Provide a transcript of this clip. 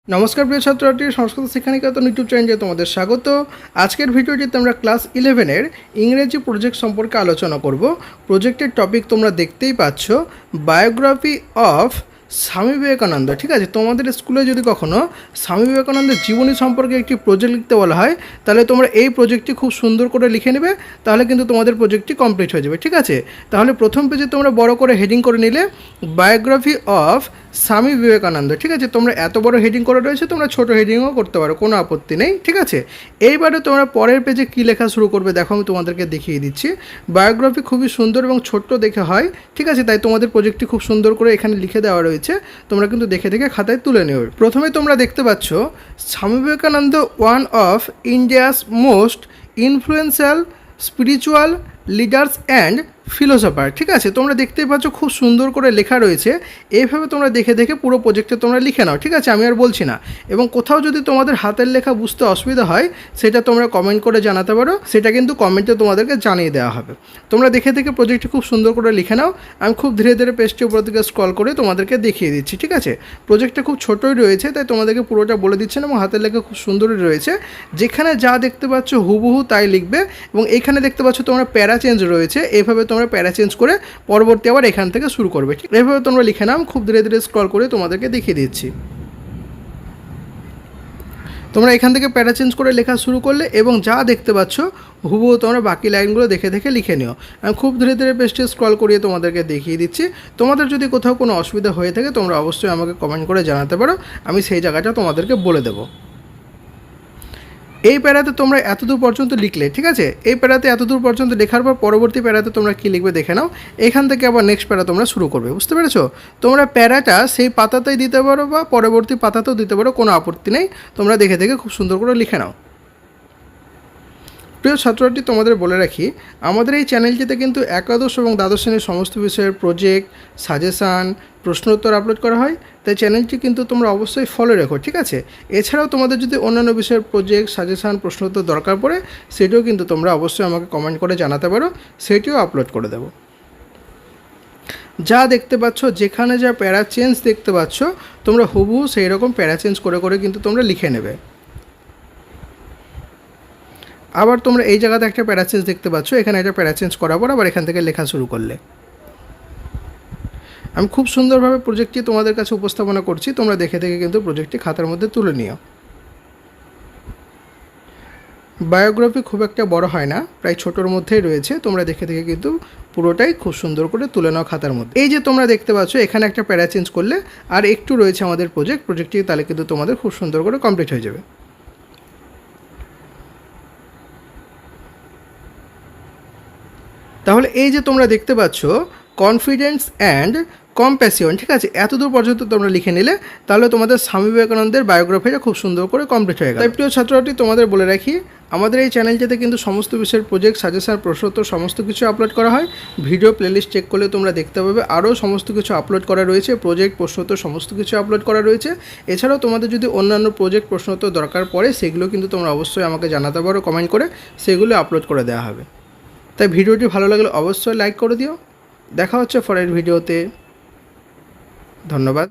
নমস্কার প্রিয় ছাত্রছাত্রী, সংস্কৃত শিক্ষানিকেতন ইউটিউব চ্যানেলে তোমাদের স্বাগত। আজকের ভিডিওটিতে আমরা ক্লাস 11-এর ইংরেজি প্রজেক্ট সম্পর্কে আলোচনা করব। প্রজেক্টের টপিক তোমরা দেখতেই পাচ্ছ, বায়োগ্রাফি অফ স্বামী বিবেকানন্দ। ঠিক আছে, তোমাদের স্কুলে যদি কখনো স্বামী বিবেকানন্দের জীবনী সম্পর্কে একটি প্রজেক্ট লিখতে বলা হয়, তাহলে তোমরা এই প্রজেক্টটি খুব সুন্দর করে লিখে নেবে, তাহলে কিন্তু তোমাদের প্রজেক্টটি কমপ্লিট হয়ে যাবে। ঠিক আছে, তাহলে প্রথম পেজে তোমরা বড় করে হেডিং করে নিলে বায়োগ্রাফি অফ স্বামী বিবেকানন্দ। ঠিক আছে, তোমরা এত বড় হেডিং করে রয়েছে, তোমরা ছোট হেডিংও করতে পারো, কোনো আপত্তি নেই। ঠিক আছে, এইবারে তোমরা পরের পেজে কী লেখা শুরু করবে দেখো, আমি তোমাদেরকে দেখিয়ে দিচ্ছি। বায়োগ্রাফি খুবই সুন্দর এবং ছোট্ট দেখে হয়। ঠিক আছে, তাই তোমাদের প্রজেক্টটি খুব সুন্দর করে এখানে লিখে দেওয়া রয়েছে, তোমরা কিন্তু দেখে দেখে খাতায় তুলে নেবে। প্রথমে তোমরা দেখতে পাচ্ছ, Swami Vivekananda one of India's most influential spiritual leaders and philosopher. ঠিক আছে, তোমরা দেখতেই পাচ্ছ খুব সুন্দর করে লেখা রয়েছে। এইভাবে তোমরা দেখে দেখে পুরো প্রজেক্টে তোমরা লিখে নাও। ঠিক আছে, আমি আর বলছি না। এবং কোথাও যদি তোমাদের হাতের লেখা বুঝতে অসুবিধা হয়, সেটা তোমরা কমেন্ট করে জানাতে পারো, সেটা কিন্তু কমেন্টে তোমাদেরকে জানিয়ে দেওয়া হবে। তোমরা দেখে দেখে প্রজেক্টটি খুব সুন্দর করে লিখে নাও। আমি খুব ধীরে ধীরে পেজটি উপর দিকে স্ক্রল করে তোমাদেরকে দেখিয়ে দিচ্ছি। ঠিক আছে, প্রজেক্টটা খুব ছোটোই রয়েছে, তাই তোমাদেরকে পুরোটা বলে দিচ্ছেন, এবং হাতের লেখা খুব সুন্দরই রয়েছে। যেখানে যা দেখতে পাচ্ছ হুবহু তাই লিখবে। এবং এইখানে দেখতে পাচ্ছ তোমরা প্যারা চেঞ্জ রয়েছে, এইভাবে তোমরা প্যারা চেঞ্জ করে পরবর্তী আবার এখান থেকে শুরু করবে। ঠিক এইভাবে তোমরা লিখে নাও, খুব ধীরে ধীরে স্ক্রল করে তোমাদেরকে দেখিয়ে দিচ্ছি। তোমরা এখান থেকে প্যারা চেঞ্জ করে লেখা শুরু করলে, এবং যা দেখতে পাচ্ছ হুবহু তোমরা বাকি লাইনগুলো দেখে দেখে লিখে নিও। আমি খুব ধীরে ধীরে পেজটি স্ক্রল করিয়ে তোমাদেরকে দেখিয়ে দিচ্ছি। তোমাদের যদি কোথাও কোনো অসুবিধা হয়ে থাকে, তোমরা অবশ্যই আমাকে কমেন্ট করে জানাতে পারো, আমি সেই জায়গাটা তোমাদেরকে বলে দেবো। এই প্যারাতে তোমরা এতদূর পর্যন্ত লিখলে। ঠিক আছে, এই প্যারাতে এতদূর পর্যন্ত লেখার পর পরবর্তী প্যারাতে তোমরা কী লিখবে দেখে নাও। এখান থেকে আবার নেক্সট প্যারা তোমরা শুরু করবে। বুঝতে পেরেছো? তোমরা প্যারাটা সেই পাতাতেই দিতে পারো বা পরবর্তী পাতাতেও দিতে পারো, কোনো আপত্তি নেই। তোমরা দেখে দেখে খুব সুন্দর করে লিখে নাও। প্রিয় ছাত্রছাত্রী, তোমাদের বলে রাখি, আমাদের এই চ্যানেলটিতে কিন্তু একাদশ এবং দ্বাদশ শ্রেণীর সমস্ত বিষয়ের প্রজেক্ট, সাজেশান, প্রশ্নোত্তর আপলোড করা হয়। তাই চ্যানেলটি কিন্তু তোমরা অবশ্যই ফলো রেখো। ঠিক আছে, এছাড়াও তোমাদের যদি অন্যান্য বিষয়ের প্রজেক্ট, সাজেশান, প্রশ্নোত্তর দরকার পড়ে, সেটিও কিন্তু তোমরা অবশ্যই আমাকে কমেন্ট করে জানাতে পারো, সেটিও আপলোড করে দেবো। যা দেখতে পাচ্ছ, যেখানে যা প্যারা চেঞ্জ দেখতে পাচ্ছ, তোমরা হুবহু সেই রকম প্যারা চেঞ্জ করে করে কিন্তু তোমরা লিখে নেবে। আবার তোমরা এই জায়গাতে একটা প্যারা চেঞ্জ দেখতে পাচ্ছ, এখানে একটা প্যারা চেঞ্জ করার পর আবার এখান থেকে লেখা শুরু করলে। আমি খুব সুন্দরভাবে প্রজেক্টটি তোমাদের কাছে উপস্থাপনা করছি, তোমরা দেখে দেখে কিন্তু প্রজেক্টটি খাতার মধ্যে তুলে নিও। বায়োগ্রাফি খুব একটা বড় হয় না, প্রায় ছোটোর মধ্যেই রয়েছে। তোমরা দেখে দেখে কিন্তু পুরোটাই খুব সুন্দর করে তুলে নাও খাতার মধ্যে। এই যে তোমরা দেখতে পাচ্ছ, এখানে একটা প্যারা চেঞ্জ করলে আর একটু রয়েছে আমাদের প্রজেক্টটি, তাহলে কিন্তু তোমাদের খুব সুন্দর করে কমপ্লিট হয়ে যাবে। তাহলে এই যে তোমরা দেখতে পাচ্ছ, কনফিডেন্স অ্যান্ড কম্প্যাশন। ঠিক আছে, এতদূর পর্যন্ত তোমরা লিখে নিলে, তাহলে তোমাদের স্বামী বিবেকানন্দের বায়োগ্রাফিটা খুব সুন্দর করে কমপ্লিট হয়ে গেল। তাই প্রিয় ছাত্রছাত্রী, তোমাদের বলে রাখি, আমাদের এই চ্যানেলটিতে কিন্তু সমস্ত বিষয়ের প্রজেক্ট, সাজেশন, প্রশ্নোত্তর সমস্ত কিছু আপলোড করা হয়। ভিডিও প্লেলিস্ট চেক করলে তোমরা দেখতে পাবে আরও সমস্ত কিছু আপলোড করা রয়েছে, প্রজেক্ট, প্রশ্নোত্তর সমস্ত কিছু আপলোড করা রয়েছে। এছাড়াও তোমাদের যদি অন্যান্য প্রজেক্ট, প্রশ্নোত্তর দরকার পড়ে, সেগুলো কিন্তু তোমরা অবশ্যই আমাকে জানাতে পারো কমেন্ট করে, সেগুলো আপলোড করে দেওয়া হবে। তাই ভিডিওটি ভালো লাগলে অবশ্যই লাইক করে দিও। দেখা হচ্ছে পরের ভিডিওতে। ধন্যবাদ।